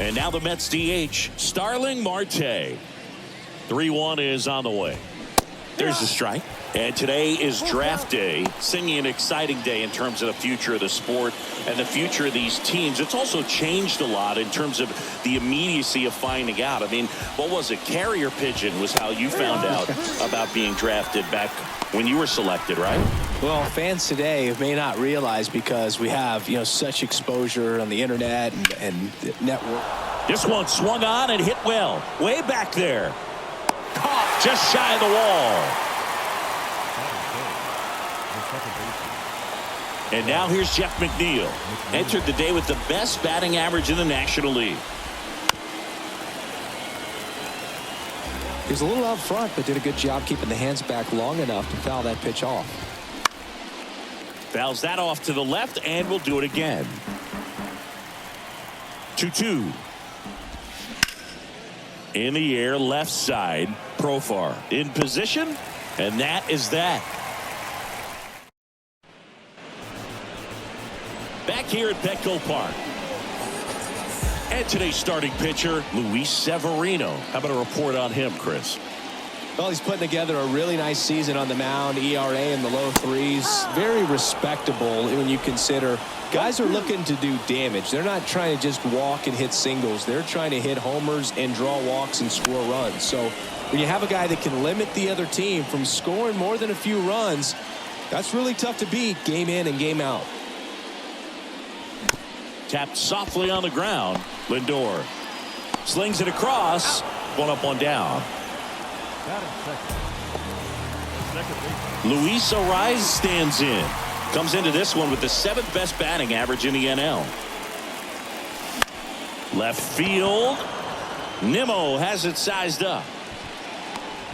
And now the Mets DH, Starling Marte. 3-1 is on the way. There's the strike. And today is draft day. Singing an exciting day in terms of the future of the sport and the future of these teams. It's also changed a lot in terms of the immediacy of finding out. I mean, what was it? Carrier pigeon was how you found out about being drafted back when you were selected, right? Well, fans today may not realize because we have, such exposure on the internet and network. This one swung on and hit well. Way back there. Caught just shy of the wall. And now here's Jeff McNeil. Entered the day with the best batting average in the National League. He was a little out front, but did a good job keeping the hands back long enough to foul that pitch off. Fouls that off to the left, and we'll do it again. 2-2. In the air, left side. Profar in position, and that is that. Back here at Petco Park. And today's starting pitcher, Luis Severino. How about a report on him, Chris? Well, he's putting together a really nice season on the mound. ERA in the low threes. Very respectable when you consider guys are looking to do damage. They're not trying to just walk and hit singles. They're trying to hit homers and draw walks and score runs. So when you have a guy that can limit the other team from scoring more than a few runs, that's really tough to beat game in and game out. Tapped softly on the ground. Lindor slings it across. One up, one down. Luis Ariz stands in. Comes into this one with the 7th best batting average in the NL. Left field. Nimmo has it sized up.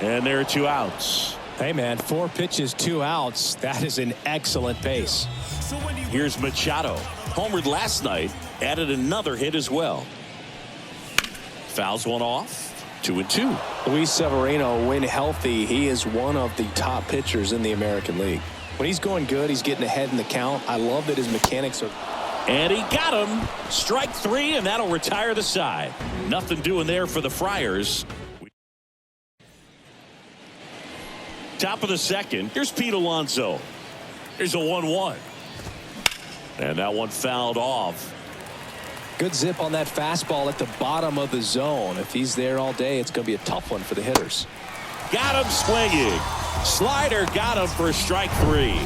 And there are 2 outs. Hey, man, 4 pitches, 2 outs. That is an excellent pace. Here's Machado. Homered last night. Added another hit as well. Fouls one off. 2-2. Luis Severino, when healthy, he is one of the top pitchers in the American League. When he's going good, he's getting ahead in the count. I love that his mechanics are. And he got him. Strike 3, and that'll retire the side. Nothing doing there for the Friars. Top of the second. Here's Pete Alonso. Here's a 1-1. And that one fouled off. Good zip on that fastball at the bottom of the zone. If he's there all day, it's going to be a tough one for the hitters. Got him swinging. Slider got him for strike 3.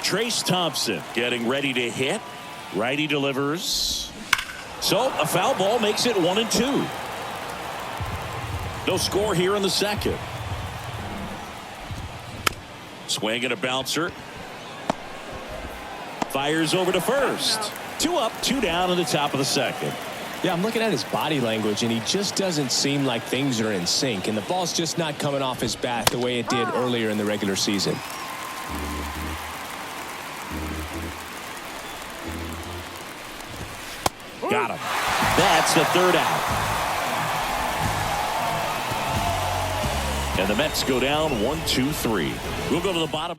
Trace Thompson getting ready to hit. Righty delivers. So a foul ball makes it 1-2. No score here in the second. Swing and a bouncer. Fires over to first. 2 up, 2 down in the top of the second. Yeah, I'm looking at his body language, and he just doesn't seem like things are in sync, and the ball's just not coming off his bat the way it did earlier in the regular season. Got him. That's the 3rd out. And the Mets go down 1-2-3. We'll go to the bottom.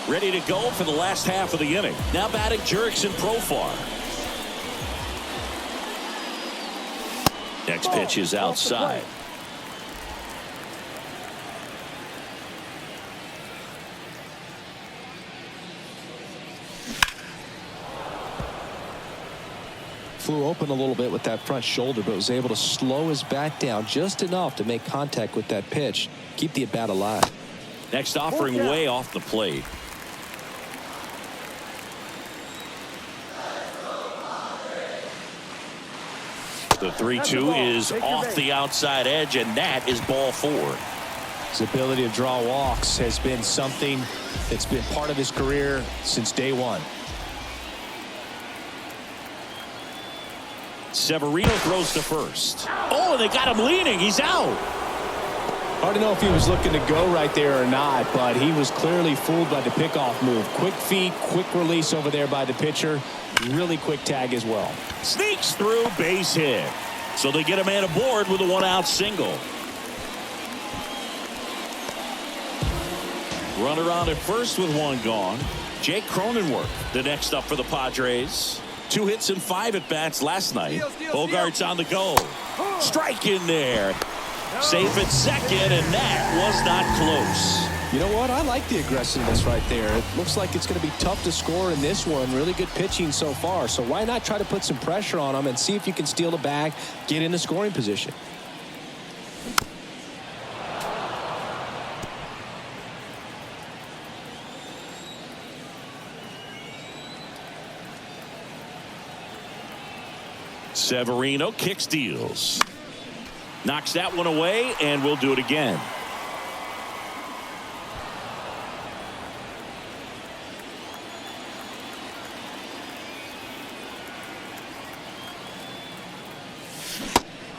Ready to go for the last half of the inning. Now batting Jurickson Profar. Next pitch is outside. Flew open a little bit with that front shoulder, but was able to slow his bat down just enough to make contact with that pitch. Keep the at-bat alive. Next offering way off the plate. The 3-2 is off the outside edge, and that is ball 4. His ability to draw walks has been something that's been part of his career since day one. Severino throws to first. Oh, they got him leaning. He's out. Hard to know if he was looking to go right there or not, but he was clearly fooled by the pickoff move. Quick feet, quick release over there by the pitcher. Really quick tag as well. Sneaks through, base hit. So they get a man aboard with a 1-out single. Runner on at first with 1 gone. Jake Cronenworth, the next up for the Padres. 2 hits and 5 at-bats last night. Bogart's on the go. Strike in there. Safe at second, and that was not close. You know what? I like the aggressiveness right there. It looks like it's going to be tough to score in this one. Really good pitching so far. So why not try to put some pressure on them and see if you can steal the bag, get in the scoring position. Severino kick steals. Knocks that one away, and we'll do it again.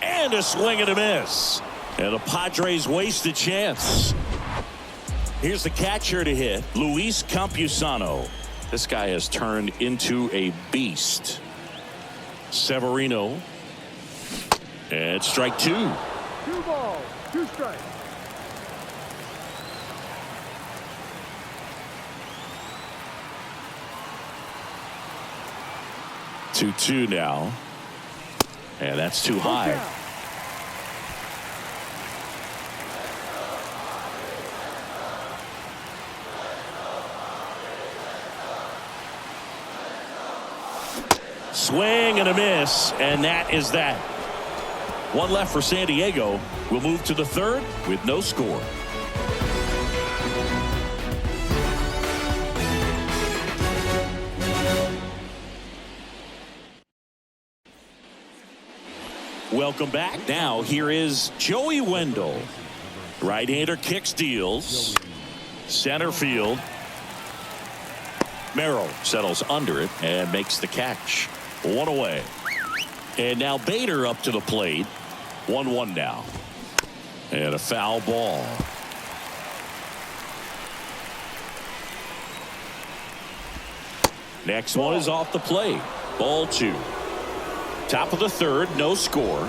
And a swing and a miss. And the Padres waste a chance. Here's the catcher to hit, Luis Campusano. This guy has turned into a beast. Severino. And strike 2. 2 balls, 2 strikes. Two now. And that's too high. Swing and a miss, and that is that. One left for San Diego. We'll move to the third with no score. Welcome back. Now here is Joey Wendell. Right-hander kick steals. Center field. Merrill settles under it and makes the catch. 1 away. And now Bader up to the plate. 1-1 now. And a foul ball. Next one is off the plate. Ball 2. Top of the third, no score.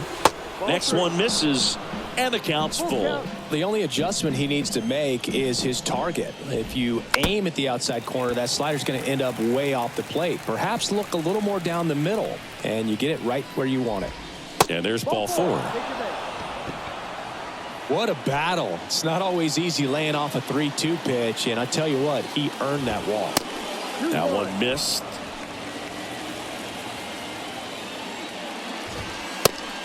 Next one misses, and the count's full. The only adjustment he needs to make is his target. If you aim at the outside corner, that slider's going to end up way off the plate. Perhaps look a little more down the middle, and you get it right where you want it. And there's ball 4. What a battle. It's not always easy laying off a 3-2 pitch, and I tell you what, he earned that walk. That one missed.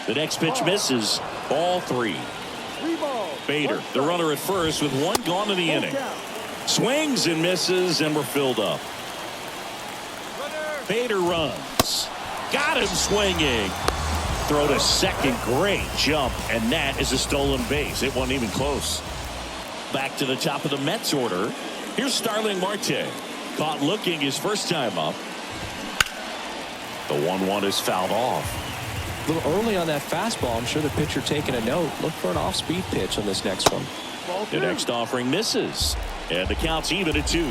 The next pitch misses. Ball 3. Bader, the runner at first with 1 gone in the inning. Swings and misses, and we're filled up. Bader runs. Got him swinging. Throw to second. Great jump, and that is a stolen base. It wasn't even close. Back to the top of the Mets order. Here's Starling Marte. Caught looking his first time up. The 1-1 is fouled off. A little early on that fastball. I'm sure the pitcher taking a note. Look for an off-speed pitch on this next one. The next offering misses, and the count's even at 2.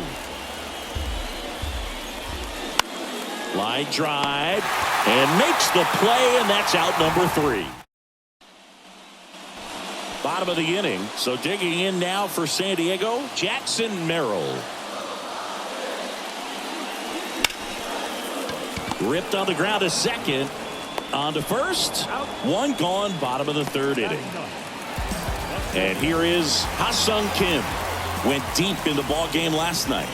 Line drive, and makes the play, and that's out number 3. Bottom of the inning, so digging in now for San Diego, Jackson Merrill. Ripped on the ground to second. On to first. 1 gone, bottom of the 3rd inning. And here is Ha-Sung Kim. Went deep in the ball game last night.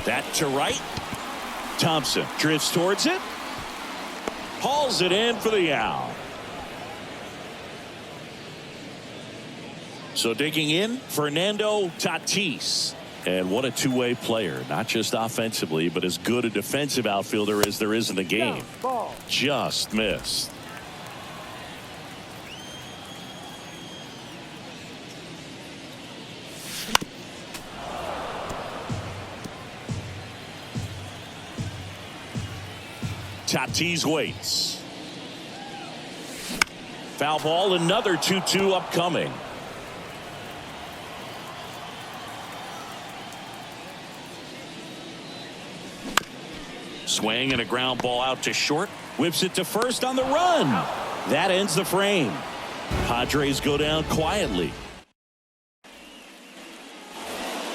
That to right. Thompson drifts towards it. Hauls it in for the out. So digging in, Fernando Tatis. And what a two-way player, not just offensively, but as good a defensive outfielder as there is in the game. Just missed. Tatis waits. Foul ball, another 2-2 upcoming. Swing and a ground ball out to short. Whips it to first on the run. That ends the frame. Padres go down quietly.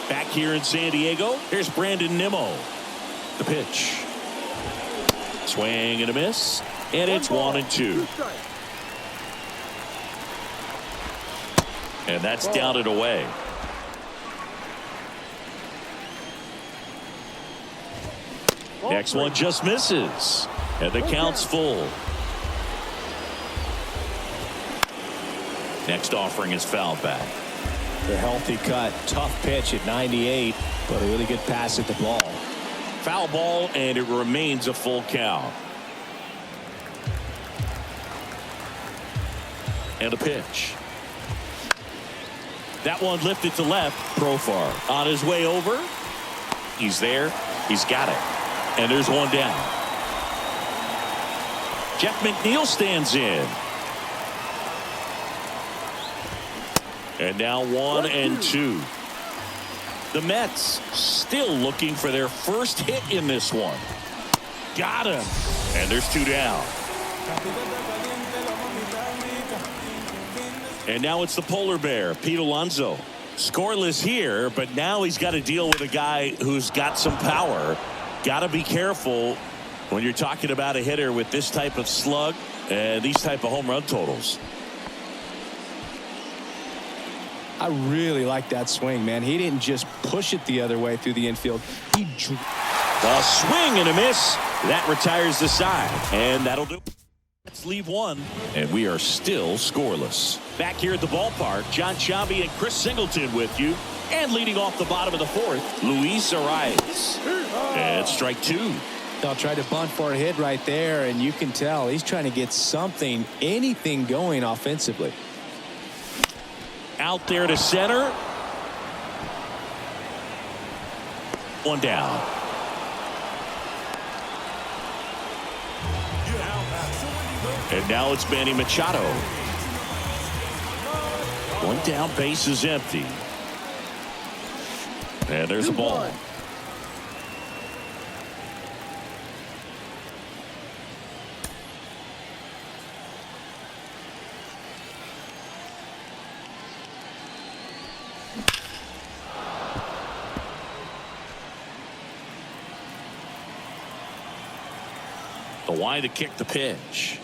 Back here in San Diego, here's Brandon Nimmo. The pitch. Swing and a miss. And it's 1-2. And that's down and away. Next one just misses. And the count's full. Next offering is fouled back. The healthy cut. Tough pitch at 98, but a really good pass at the ball. Foul ball, and it remains a full count. And a pitch. That one lifted to left. Profar on his way over. He's there. He's got it. And there's one down. Jeff McNeil stands in. And now 1-2. The Mets still looking for their first hit in this one. Got him. And there's 2 down. And now it's the polar bear, Pete Alonso. Scoreless here, but now he's got to deal with a guy who's got some power. Got to be careful when you're talking about a hitter with this type of slug and these type of home run totals. I really like that swing, man. He didn't just push it the other way through the infield. He drew. A swing and a miss. That retires the side. And that'll do. Let's leave one. And we are still scoreless. Back here at the ballpark, John Sciambi and Chris Singleton with you. And leading off the bottom of the fourth, Luis Arias. And strike 2. They'll try to bunt for a hit right there, and you can tell he's trying to get something, anything going offensively. Out there to center. One down. And now it's Manny Machado. One down, base is empty. And there's a ball. The wide to kick the pitch.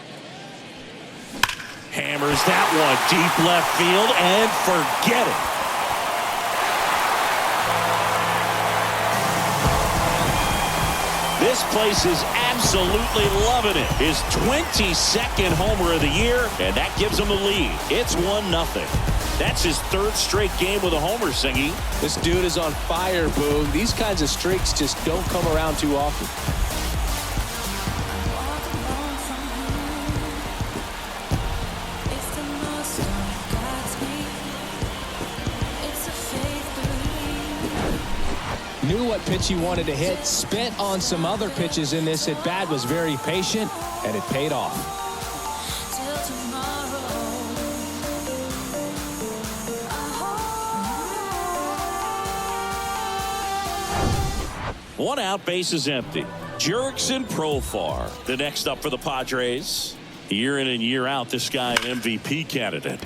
Hammers that one deep left field and forget it. This place is absolutely loving it. His 22nd homer of the year, and that gives him the lead. It's 1-0. That's his 3rd straight game with a homer, Singy. This dude is on fire, Boog. These kinds of streaks just don't come around too often. Knew what pitch he wanted to hit, spent on some other pitches in this at bat, was very patient, and it paid off. One out, base is empty. Jurickson Profar, the next up for the Padres. Year in and year out, this guy an MVP candidate.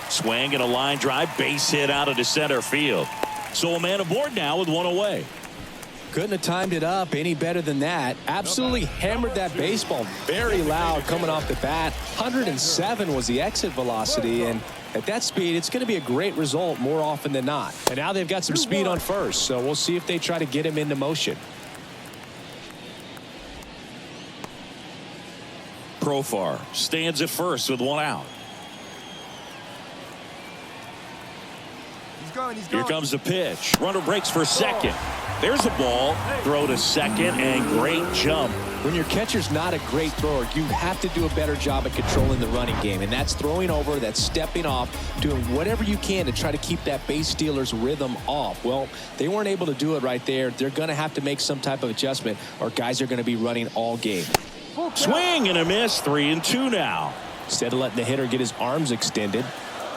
Swing and a line drive, base hit out into center field. So a man aboard now with one away. Couldn't have timed it up any better than that. Absolutely hammered that baseball very loud coming off the bat. 107 was the exit velocity, and at that speed, it's going to be a great result more often than not. And now they've got some speed on first, so we'll see if they try to get him into motion. Profar stands at first with one out. Here comes the pitch. Runner breaks for second. There's a ball. Throw to second, and great jump. When your catcher's not a great thrower, you have to do a better job at controlling the running game, and that's throwing over, that's stepping off, doing whatever you can to try to keep that base stealer's rhythm off. Well, they weren't able to do it right there. They're going to have to make some type of adjustment, or guys are going to be running all game. Swing and a miss. 3-2 now. Instead of letting the hitter get his arms extended,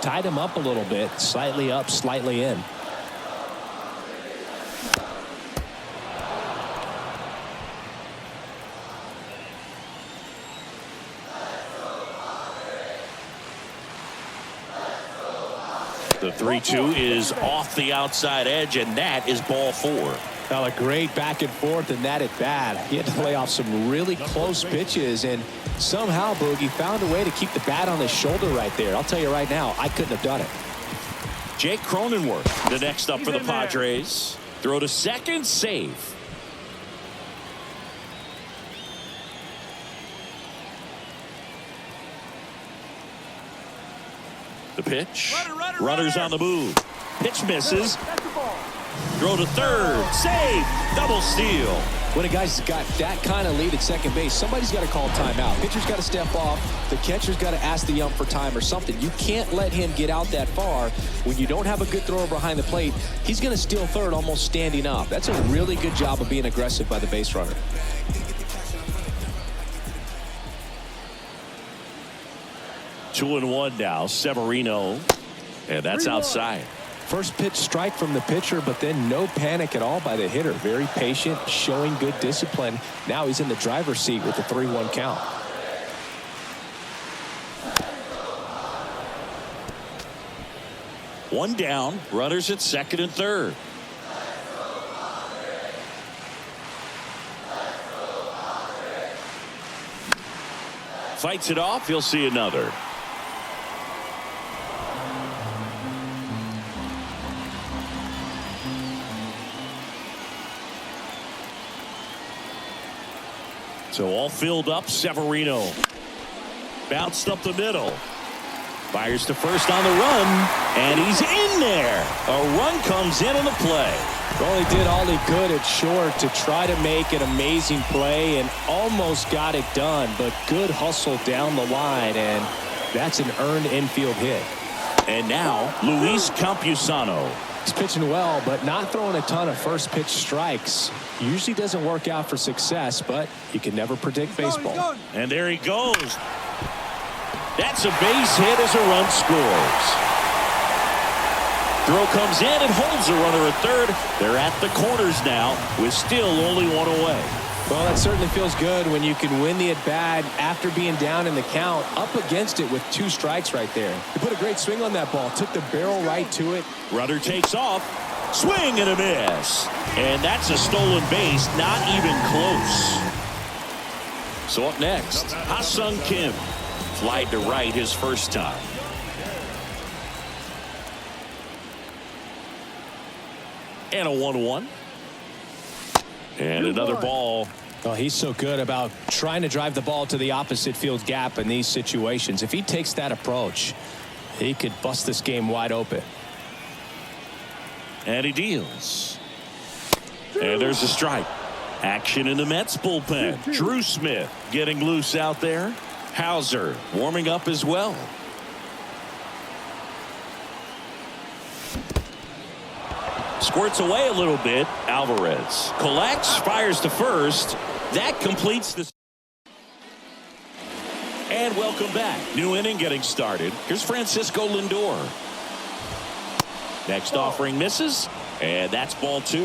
tied him up a little bit, slightly up, slightly in. The 3-2 is off the outside edge, and that is ball 4. Well, a great back and forth in that at bat. He had to lay off some really close pitches, and somehow Boogie found a way to keep the bat on his shoulder right there. I'll tell you right now, I couldn't have done it. Jake Cronenworth, the next up for the Padres. Throw to second, save. The pitch. Runners on the move. Pitch misses. Throw to third. Save. Double steal. When a guy's got that kind of lead at second base, somebody's got to call timeout. Pitcher's got to step off. The catcher's got to ask the ump for time or something. You can't let him get out that far. When you don't have a good thrower behind the plate, he's going to steal third almost standing up. That's a really good job of being aggressive by the base runner. Two and one now. Severino. And that's outside. First pitch strike from the pitcher, but then no panic at all by the hitter. Very patient, showing good discipline. Now he's in the driver's seat with the 3-1 count. One down. Runners at second and third. Fights it off. He'll see another. So all filled up. Severino bounced up the middle. Fires to first on the run, and he's in there. A run comes in on the play. Well, he did all he could at short to try to make an amazing play and almost got it done, but good hustle down the line, and that's an earned infield hit. And now Luis Campusano. He's pitching well, but not throwing a ton of first pitch strikes. Usually doesn't work out for success, but you can never predict baseball. And there he goes. That's a base hit as a run scores. Throw comes in and holds a runner at third. They're at the corners now with still only one away. Well, that certainly feels good when you can win the at-bat after being down in the count, up against it with 2 strikes right there. He put a great swing on that ball, took the barrel right to it. Runner takes off. Swing and a miss. And that's a stolen base, not even close. So up next, Ha-Sung Kim. Flied to right his first time. And a 1-1. And another ball. Well, he's so good about trying to drive the ball to the opposite field gap in these situations. If he takes that approach, he could bust this game wide open. And he deals. And there's a strike. Action in the Mets bullpen. Drew Smith getting loose out there. Hauser warming up as well. Squirts away a little bit. Alvarez collects, fires to first. That completes the. And welcome back. New inning getting started. Here's Francisco Lindor. Next offering misses, and that's ball 2.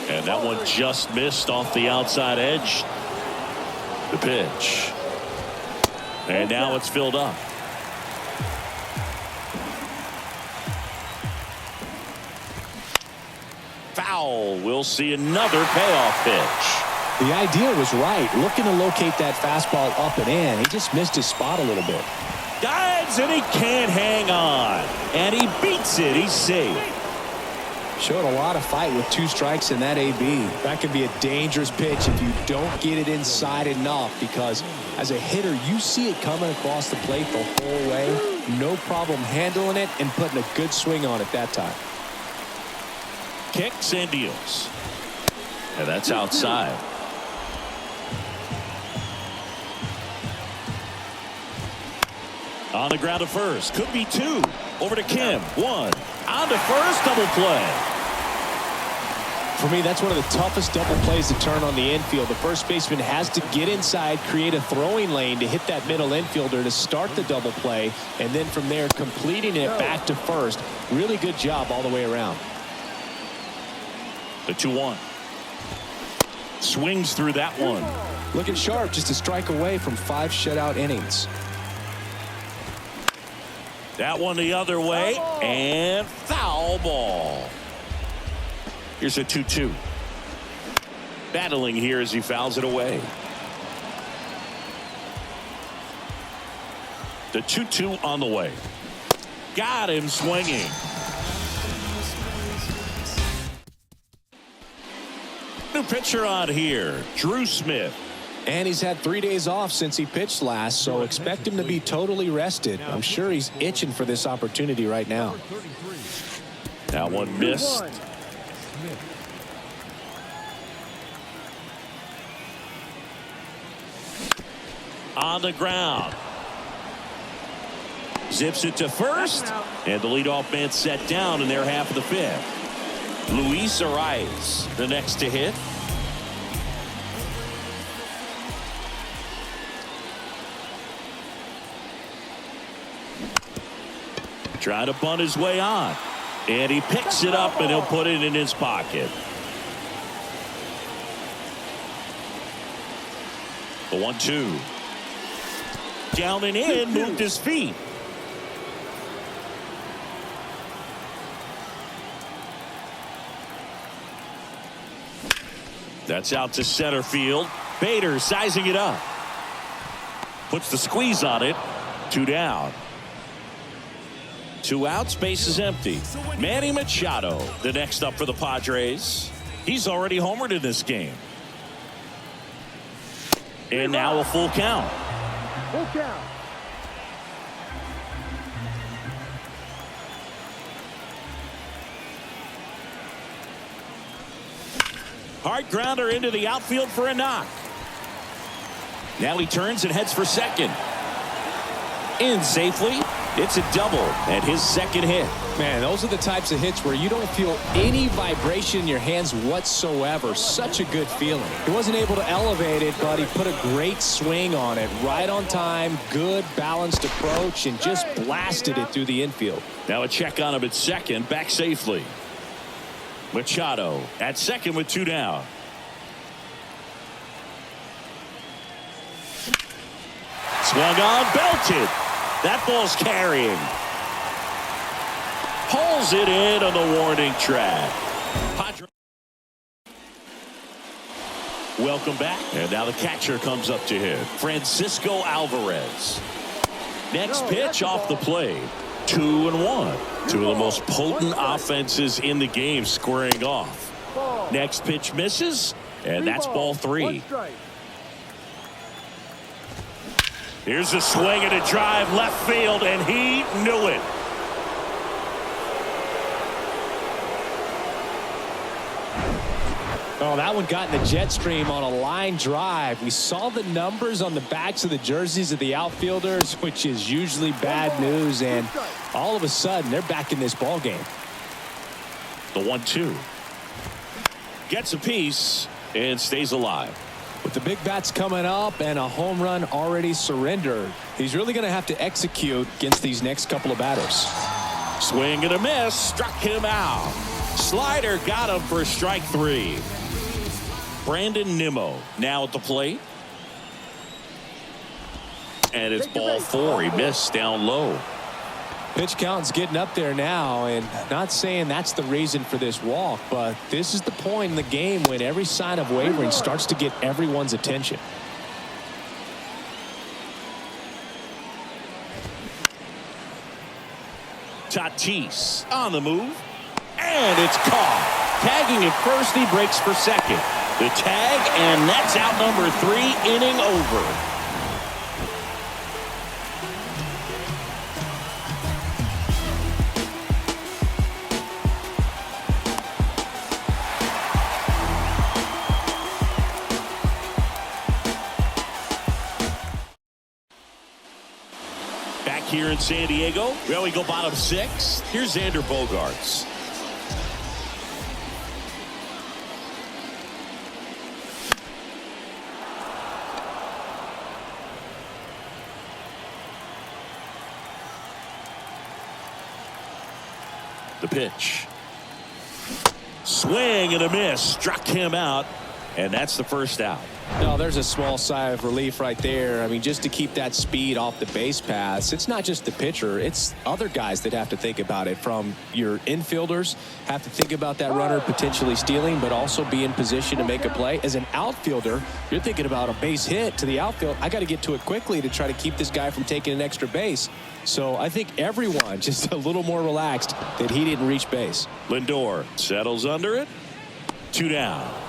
And that one just missed off the outside edge. The pitch. And now it's filled up. Foul. We'll see another payoff pitch. The idea was right. Looking to locate that fastball up and in. He just missed his spot a little bit. Dives and he can't hang on. And he beats it. He's safe. Showed a lot of fight with 2 strikes in that AB. That could be a dangerous pitch if you don't get it inside enough, because as a hitter, you see it coming across the plate the whole way. No problem handling it and putting a good swing on it that time. Kicks and deals. And that's outside. On the ground to first. Could be 2. Over to Kim. 1. On to first. Double play. For me, that's one of the toughest double plays to turn on the infield. The first baseman has to get inside, create a throwing lane to hit that middle infielder to start the double play, and then from there completing it back to first. Really good job all the way around. The 2-1. Swings through that one. Looking sharp, just a strike away from 5 shutout innings. That one the other way, and foul foul ball. Here's a 2-2. Battling here as he fouls it away. The 2-2 on the way. Got him swinging. New pitcher on here, Drew Smith. And he's had 3 days off since he pitched last, so expect him to be totally rested. I'm sure he's itching for this opportunity right now. That one missed. On the ground. Zips it to first. And the leadoff man set down in their half of the fifth. Luis Arias, the next to hit. Trying to bunt his way on. And he picks it up and he'll put it in his pocket. The 1-2. Down and in, moved his feet. That's out to center field. Bader sizing it up. Puts the squeeze on it. 2 down. 2 outs, base is empty. Manny Machado, the next up for the Padres. He's already homered in this game. And now a full count. Full count. Hard grounder into the outfield for a knock. Now he turns and heads for second. In safely. It's a double and his second hit. Man, those are the types of hits where you don't feel any vibration in your hands whatsoever. Such a good feeling. He wasn't able to elevate it, but he put a great swing on it. Right on time, good balanced approach, and just blasted it through the infield. Now a check on him at second, back safely. Machado at second with 2 down. Swung on, belted. That ball's carrying. Pulls it in on the warning track. Welcome back. And now the catcher comes up to him. Francisco Alvarez. Next pitch off the plate. 2-1. Two of the most potent offenses in the game squaring off. Next pitch misses. And that's ball 3. Here's a swing and a drive left field, and he knew it. Oh, that one got in the jet stream on a line drive. We saw the numbers on the backs of the jerseys of the outfielders, which is usually bad news, and all of a sudden they're back in this ball game. The 1-2. Gets a piece and stays alive. With the big bats coming up and a home run already surrendered, he's really going to have to execute against these next couple of batters. Swing and a miss, struck him out. Slider got him for strike 3. Brandon Nimmo now at the plate. And it's ball 4. He missed down low. Pitch count's getting up there now, and not saying that's the reason for this walk, but this is the point in the game when every sign of wavering starts to get everyone's attention. Tatis on the move, and it's caught. Tagging at first, he breaks for second. The tag, and that's out number 3, inning over. Here in San Diego, well, we go bottom 6. Here's Xander Bogaerts. The pitch. Swing and a miss. Struck him out, and that's the first out. No, there's a small sigh of relief right there. I mean, just to keep that speed off the base paths, it's not just the pitcher, it's other guys that have to think about it. From your infielders have to think about that runner potentially stealing, but also be in position to make a play. As an outfielder, you're thinking about a base hit to the outfield. I got to get to it quickly to try to keep this guy from taking an extra base. So I think everyone just a little more relaxed that he didn't reach base. Lindor settles under it. 2 down.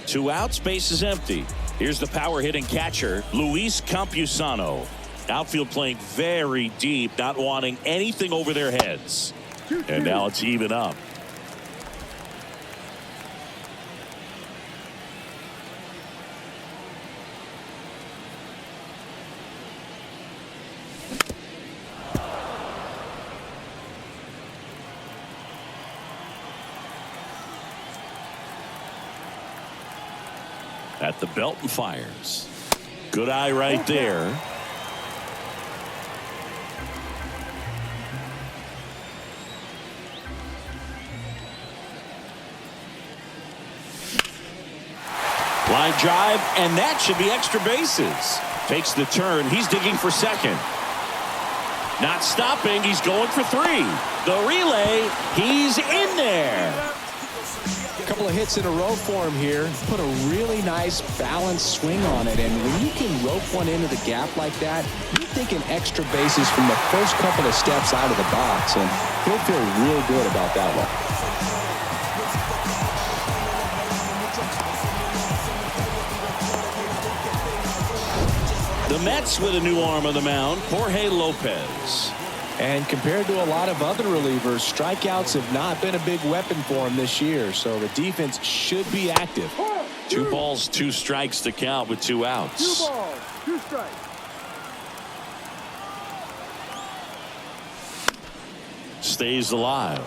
2 outs, base is empty. Here's the power hitting catcher, Luis Campusano. Outfield playing very deep, not wanting anything over their heads. And now it's even up. At the belt and fires. Good eye right there. Line drive, and that should be extra bases. Takes the turn. He's digging for second. Not stopping. He's going for 3. The relay. He's in there. A couple of hits in a row for him here. Put a really nice balanced swing on it. And when you can rope one into the gap like that, you're thinking extra bases from the first couple of steps out of the box. And he'll feel real good about that one. The Mets with a new arm on the mound, Jorge Lopez. And compared to a lot of other relievers, strikeouts have not been a big weapon for him this year. So the defense should be active. 2 balls, 2 strikes to count with 2 outs. 2 balls, 2 strikes. Stays alive.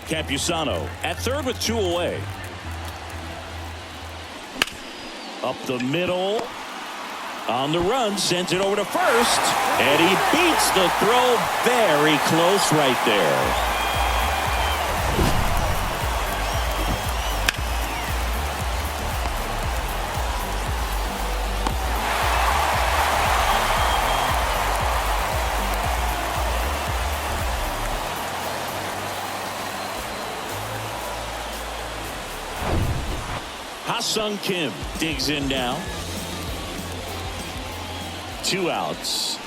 Campusano at third with 2 away. Up the middle. On the run, sends it over to first, and he beats the throw very close right there. Ha-Sung Kim digs in now. 2 outs.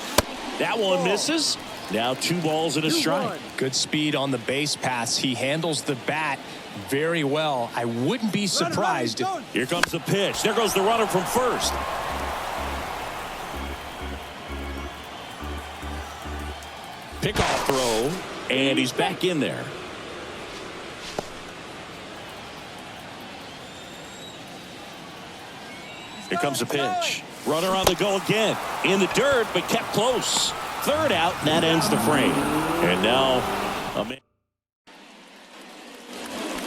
That one misses. Now 2 balls and a strike. Good speed on the base pass. He handles the bat very well. I wouldn't be surprised. Here comes the pitch. There goes the runner from first. Pickoff throw, and he's back in there. Here comes the pitch. Runner on the go again. In the dirt, but kept close. 3rd out, and that ends the frame. And now,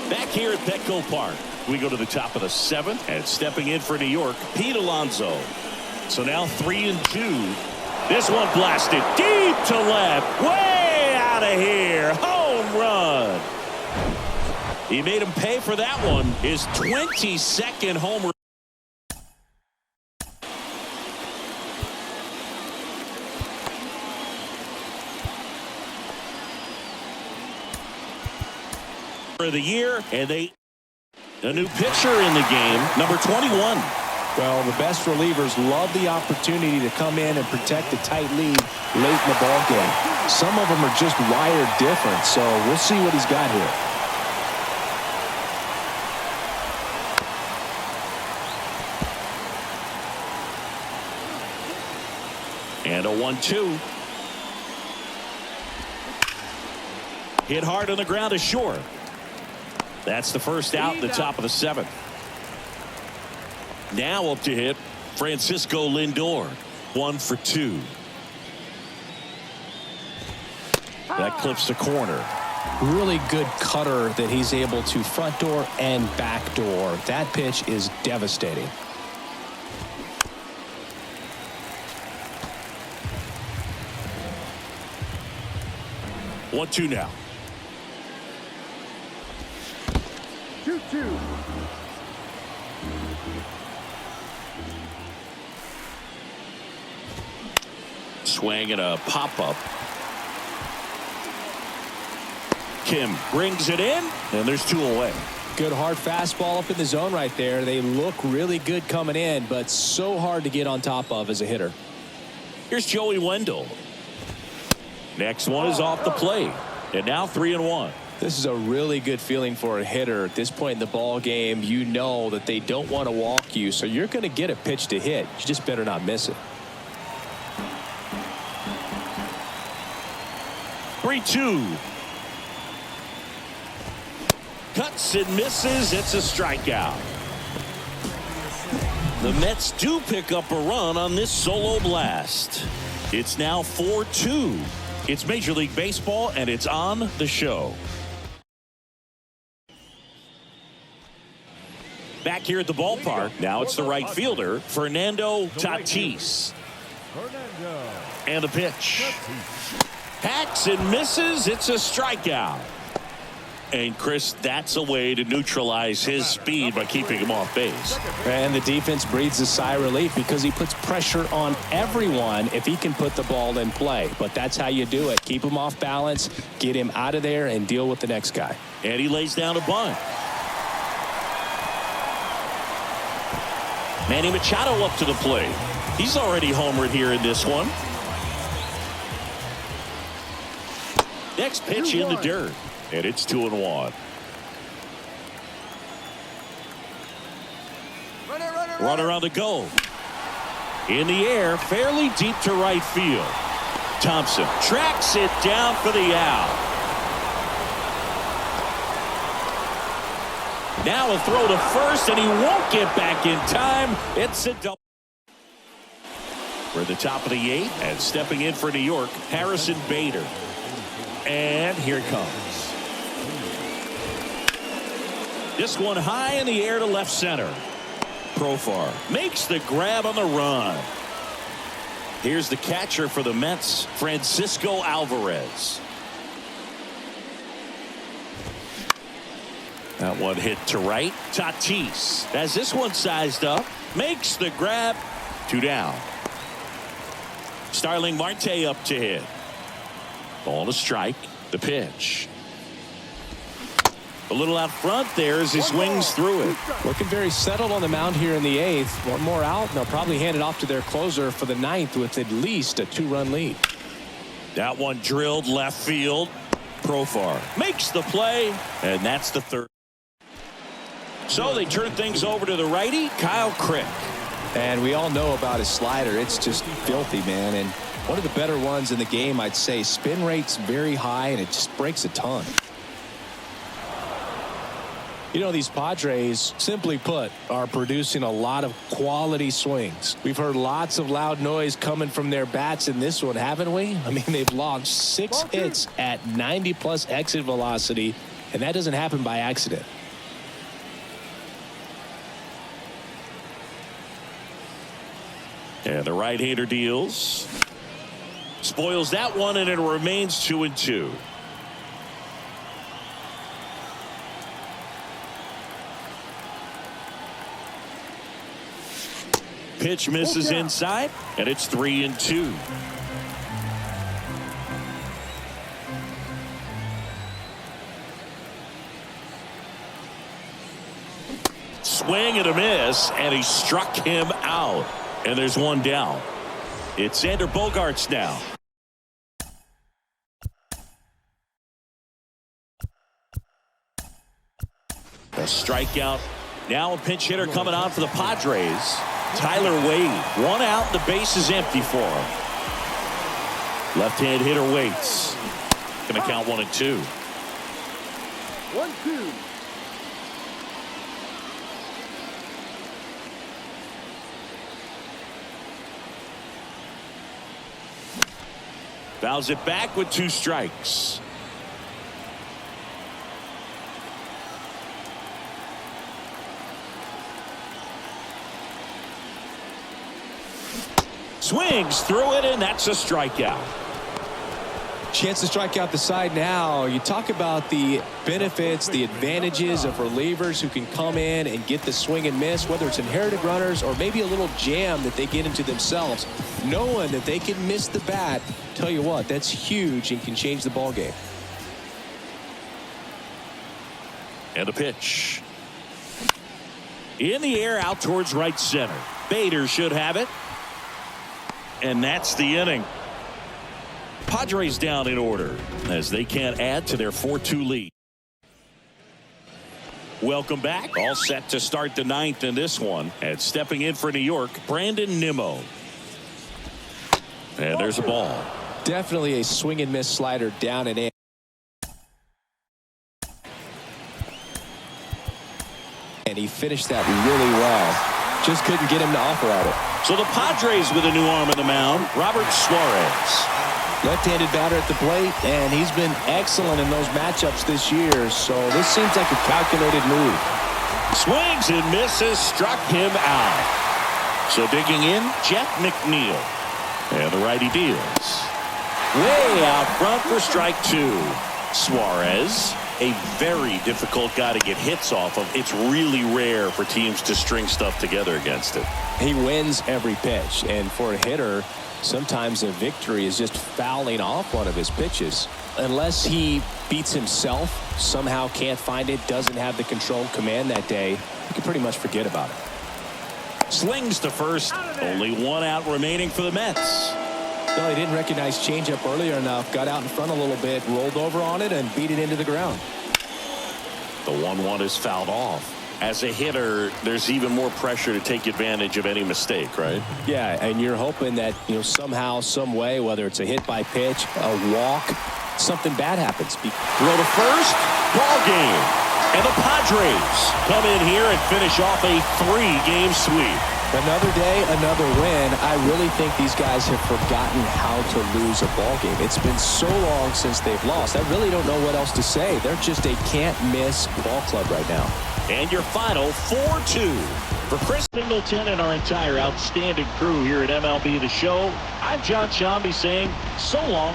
back here at Petco Park, we go to the top of the 7th, and stepping in for New York, Pete Alonso. So now 3-2. This one blasted deep to left. Way out of here. Home run. He made him pay for that one. His 22nd home run. Of the year, and a new pitcher in the game, number 21. Well, the best relievers love the opportunity to come in and protect a tight lead late in the ball game. Some of them are just wired different, so we'll see what he's got here. And a 1-2. Hit hard on the ground to short. That's the first out in the top of the 7th. Now up to hit Francisco Lindor. 1 for 2. That clips the corner. Really good cutter that he's able to front door and back door. That pitch is devastating. 2-2. Swing and a pop-up. Kim brings it in, and there's 2 away. Good hard fastball up in the zone right there. They look really good coming in, but so hard to get on top of as a hitter. Here's Joey Wendell. Next one is off the plate, and now 3-1. This is a really good feeling for a hitter at this point in the ball game. You know that they don't want to walk you, so you're going to get a pitch to hit. You just better not miss it. 3-2. Cuts and misses. It's a strikeout. The Mets do pick up a run on this solo blast. It's now 4-2. It's Major League Baseball, and it's on the show. Back here at the ballpark, now it's the right fielder, Fernando Tatis. And the pitch. Hacks and misses. It's a strikeout. And Chris, that's a way to neutralize his speed by keeping him off base. And the defense breathes a sigh of relief because he puts pressure on everyone if he can put the ball in play. But that's how you do it. Keep him off balance, get him out of there, and deal with the next guy. And he lays down a bunt. Manny Machado up to the plate. He's already homered here in this one. Next pitch in the dirt. And it's 2-1. Runner on the go. In the air, fairly deep to right field. Thompson tracks it down for the out. Now a throw to first, and he won't get back in time. It's a double. We're at the top of the 8th, and stepping in for New York, Harrison Bader. And here it comes. This one high in the air to left center. Profar makes the grab on the run. Here's the catcher for the Mets, Francisco Alvarez. That one hit to right. Tatis has this one sized up. Makes the grab. 2 down. Starling Marte up to hit. Ball to strike. The pitch. A little out front there as he swings through it. Looking very settled on the mound here in the 8th. One more out, and they'll probably hand it off to their closer for the 9th with at least a 2-run lead. That one drilled left field. Profar makes the play, and that's the 3rd. So they turn things over to the righty, Kyle Crick. And we all know about his slider. It's just filthy, man. And one of the better ones in the game, I'd say. Spin rate's very high, and it just breaks a ton. You know, these Padres, simply put, are producing a lot of quality swings. We've heard lots of loud noise coming from their bats in this one, haven't we? I mean, they've launched 6 hits at 90+ exit velocity, and that doesn't happen by accident. And the right-hander deals. Spoils that one, and it remains 2-2. Pitch misses inside, and it's 3-2. Swing and a miss, and he struck him out. And there's 1 down. It's Xander Bogaerts now. A strikeout. Now a pinch hitter coming on for the Padres. Tyler Wade. 1 out. The base is empty for him. Left-hand hitter waits. Going to count 1 and 2. 1-2. Fouls it back with 2 strikes. Swings through it, and that's a strikeout. Chance to strike out the side now. You talk about the benefits, the advantages of relievers who can come in and get the swing and miss, whether it's inherited runners or maybe a little jam that they get into themselves. Knowing that they can miss the bat, tell you what, that's huge and can change the ball game. And a pitch. In the air out towards right center. Bader should have it. And that's the inning. Padres down in order as they can't add to their 4-2 lead. Welcome back. All set to start the ninth in this one. And stepping in for New York, Brandon Nimmo. And there's a ball. Definitely a swing and miss slider down and in. And he finished that really well. Just couldn't get him to offer at it. So the Padres with a new arm in the mound, Robert Suarez. Left-handed batter at the plate, and he's been excellent in those matchups this year, so this seems like a calculated move. Swings and misses, struck him out. So digging in, Jeff McNeil. And the righty deals. Way out front for strike two. Suarez, a very difficult guy to get hits off of. It's really rare for teams to string stuff together against it. He wins every pitch, and for a hitter, sometimes a victory is just fouling off one of his pitches. Unless he beats himself, somehow can't find it, doesn't have the controlled command that day, you can pretty much forget about it. Slings to first. Only one out remaining for the Mets. Well, he didn't recognize changeup earlier enough, got out in front a little bit, rolled over on it, and beat it into the ground. The 1-1 is fouled off. As a hitter, there's even more pressure to take advantage of any mistake, right? Yeah, and you're hoping that, somehow, some way, whether it's a hit by pitch, a walk, something bad happens. Throw to first, ball game. And the Padres come in here and finish off a 3-game sweep. Another day, another win. I really think these guys have forgotten how to lose a ball game. It's been so long since they've lost. I really don't know what else to say. They're just a can't-miss ball club right now. And your final 4-2 for Chris Singleton and our entire outstanding crew here at MLB The Show. I'm John Shambi saying so long